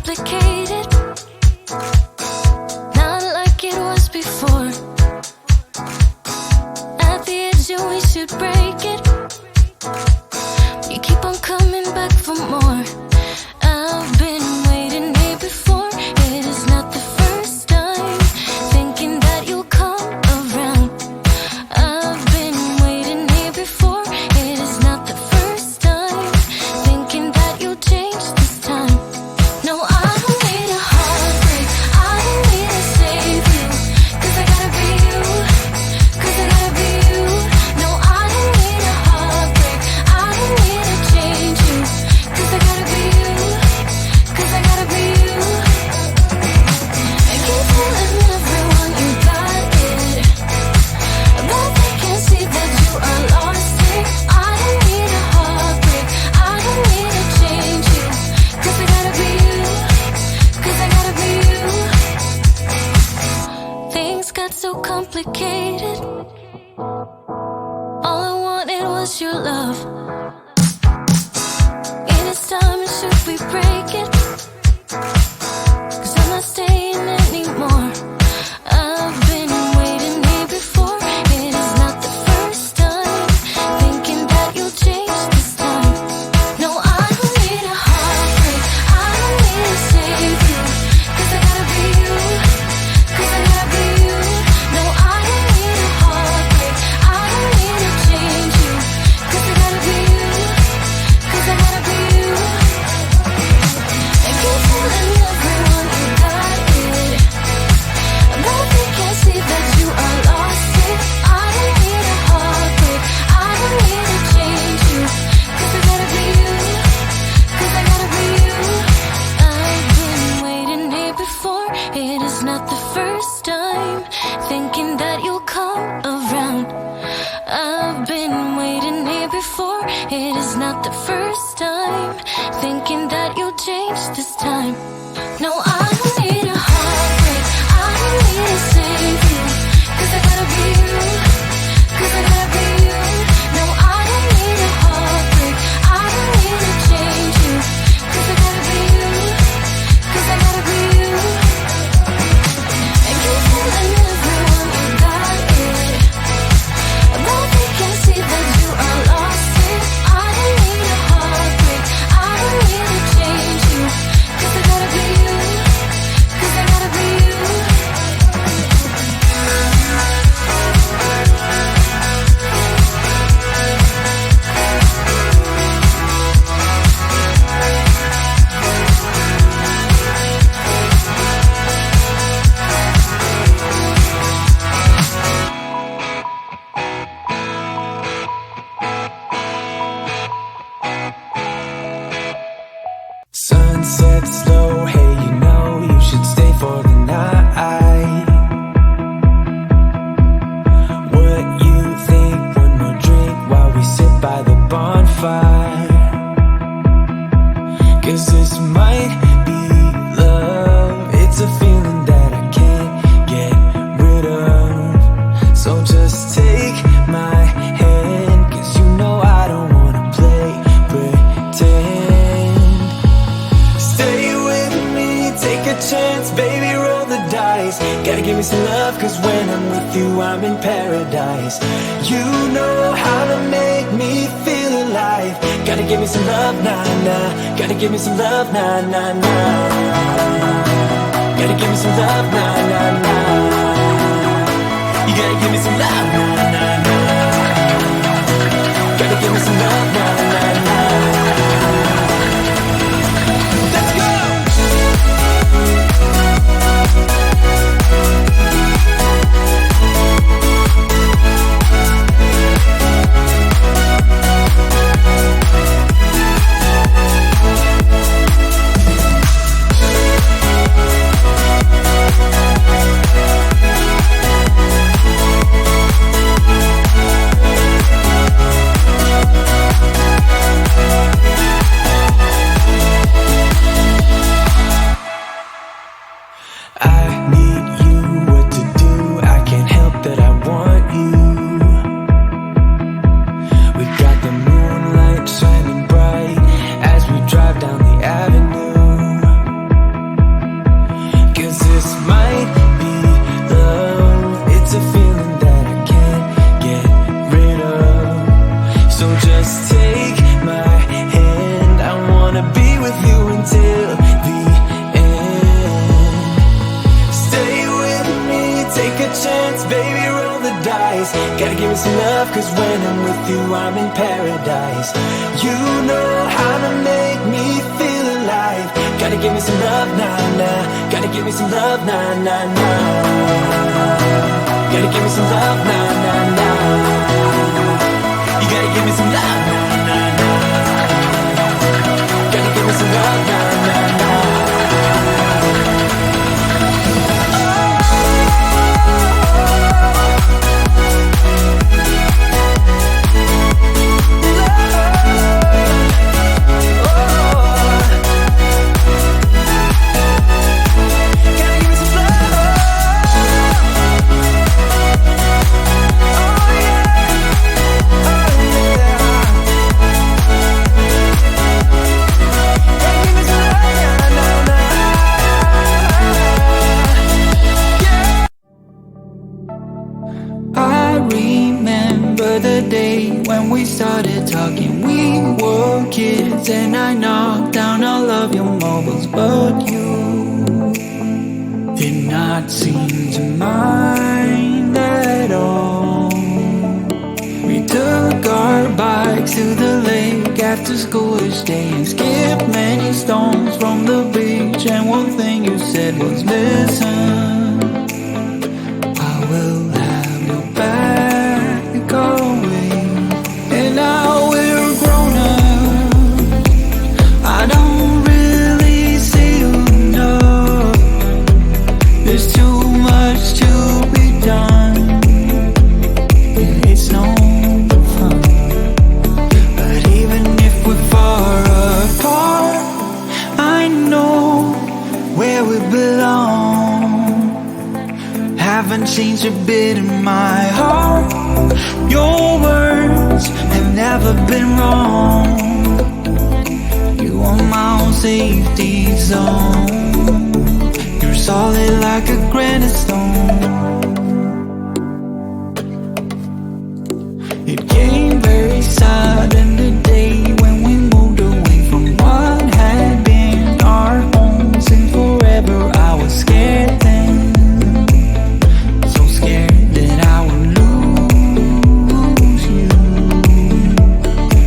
complicated, not like it was before. At the edge, and we should break it. You keep on coming back for more. I've been waiting here before. It is not the first time, thinking that you'll come around. I've been waiting here before. It is not the first time, thinking that you'll change this time. No, I don't need a heartbreak, I don't need to save you, 'cause I gotta be you, 'cause I gotta be you. No, I don't need a heartbreak, I don't need to change you, 'cause I gotta be you, 'cause I gotta be you. I keep telling everyone you got it, but they can't see that you are lost here. I don't need a heartbreak, I don't need to change you, 'cause I gotta be you, 'cause I gotta be you. Things got so complicated, all I wanted was your love. It is time, and should we break it? 'Cause I'm not staying anymore. I've been waiting here before. It is not the first time, thinking that you'll change this time. No, I don't need a heartbreak, I don't need to save you, 'cause I gotta be you, 'cause I gotta be you. No, I don't need a heartbreak, I don't need to change you, 'cause I gotta be you, 'cause I gotta be you. I keep telling everyone you got it, but they can't see that you are lost here. I don't need a heartbreak, I don't need to change you, 'cause I gotta be you, 'cause I gotta be you. I've been waiting here before. It is not the first time, thinking that you'll come around. I've been waiting here before. It is not the first time, thinking that you'll change this time. No, I don't need a heartbreak, I don't need to save you, 'cause I gotta be you, 'cause I gotta be you. No, I don't need a heartbreak, I don't need to change you, 'cause I gotta be you, 'cause I gotta be you. I keep telling everyone you got it, but they can't see that you are lost here. I don't need a heartbreak, I don't need to change you, 'cause I gotta be you, 'cause I gotta be you. Sunset slow, hey, you know you should stay for the night. What you think? One more drink while we sit by the bonfire. 'Cause this might be love. It's a feeling that I can't get rid of. So just take my hand, 'cause you know I don't wanna play pretend. Stay with me, take a chance, baby, roll the dice. Gotta give me some love, 'cause when I'm with you, I'm in paradise. You know how to make me feel alive. Gotta give me some love, nah, nah. Gotta give me some love, nah, nah, nah. Gotta give me some love, nah, nah, nah. You gotta give me some love, nah, nah, nah. Gotta give me some love, nah, nah, nah. Let's go! dies. Gotta give me some love, cause when I'm with you I'm in paradise. You know how to make me feel alive. Gotta give me some love, nah, nah. Gotta give me some love, nah, nah, nah. Gotta give me some love, nah, nah, nah. You gotta give me some love, nah, nah, nah. Gotta give me some love, nah, nah, nah. When we started talking, we were kids, and I knocked down all of your mobiles, but you did not seem to mind at all. We took our bikes to the lake after school each day and skipped many stones from the beach, and one thing you said was, listen, I will have your back always. And now we're grown up, I don't really see you enough. There's too much to be done, and it's no fun. But even if we're far apart, I know where we belong. Haven't changed a bit in my heart. Your words have never been wrong. You are my own safety zone. You're solid like a granite stone. It came very sudden the day when we moved away from what had been our home since forever. I was scared then, so scared that I would lose you.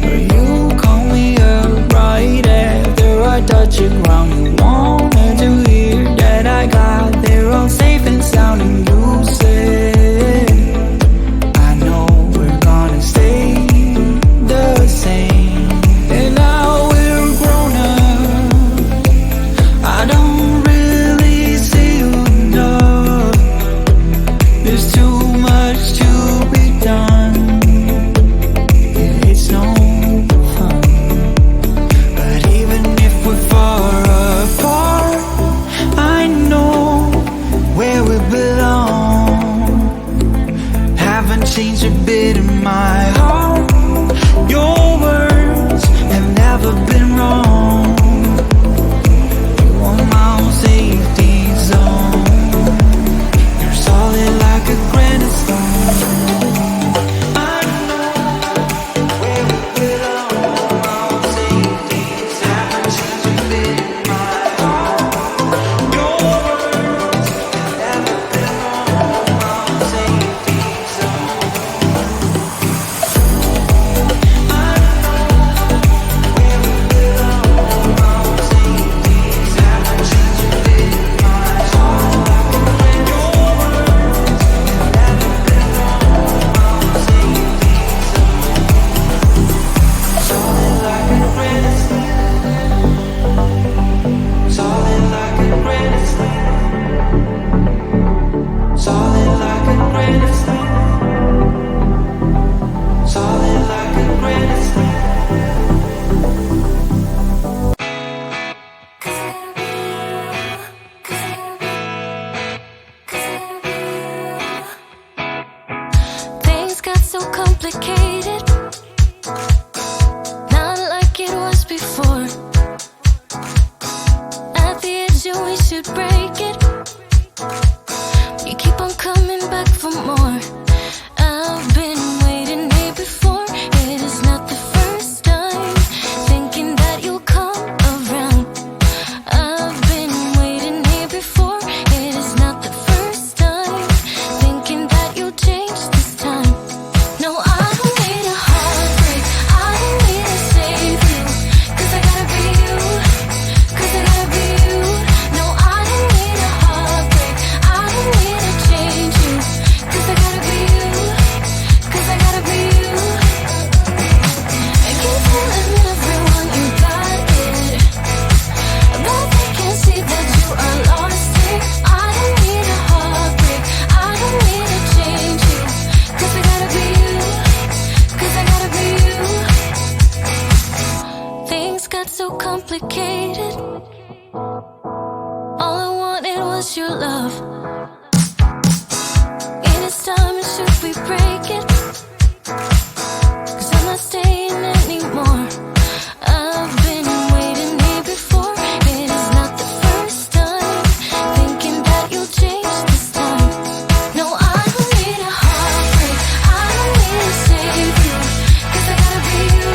But you called me up right after I touched the ground. You wanted to hear that I got there all safe and sound, and you things got so complicated. All I wanted was your love. It is time, and should we break it? 'Cause I'm not staying anymore. I've been waiting here before. It is not the first time. Thinking that you'll change this time. No, I don't need a heartbreak. I don't need to save you. 'Cause I gotta be you.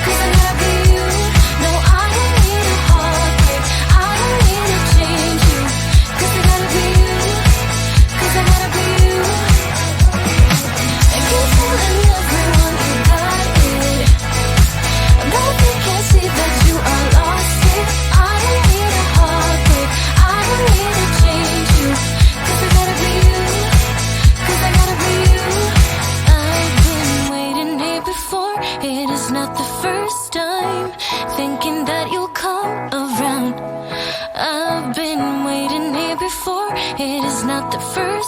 'Cause I gotta be you. No, I don't need a heartbreak. I don't need to change you. 'Cause I gotta be you. 'Cause I gotta be you. And keep telling everyone you got it. But they can't see that you are lost it. I don't need a heartbreak. I don't need to change you. 'Cause I gotta be you. 'Cause I gotta be you. I've been waiting here before. It is not the first time. Thinking that you'll come around. I've been waiting here before. It is not the first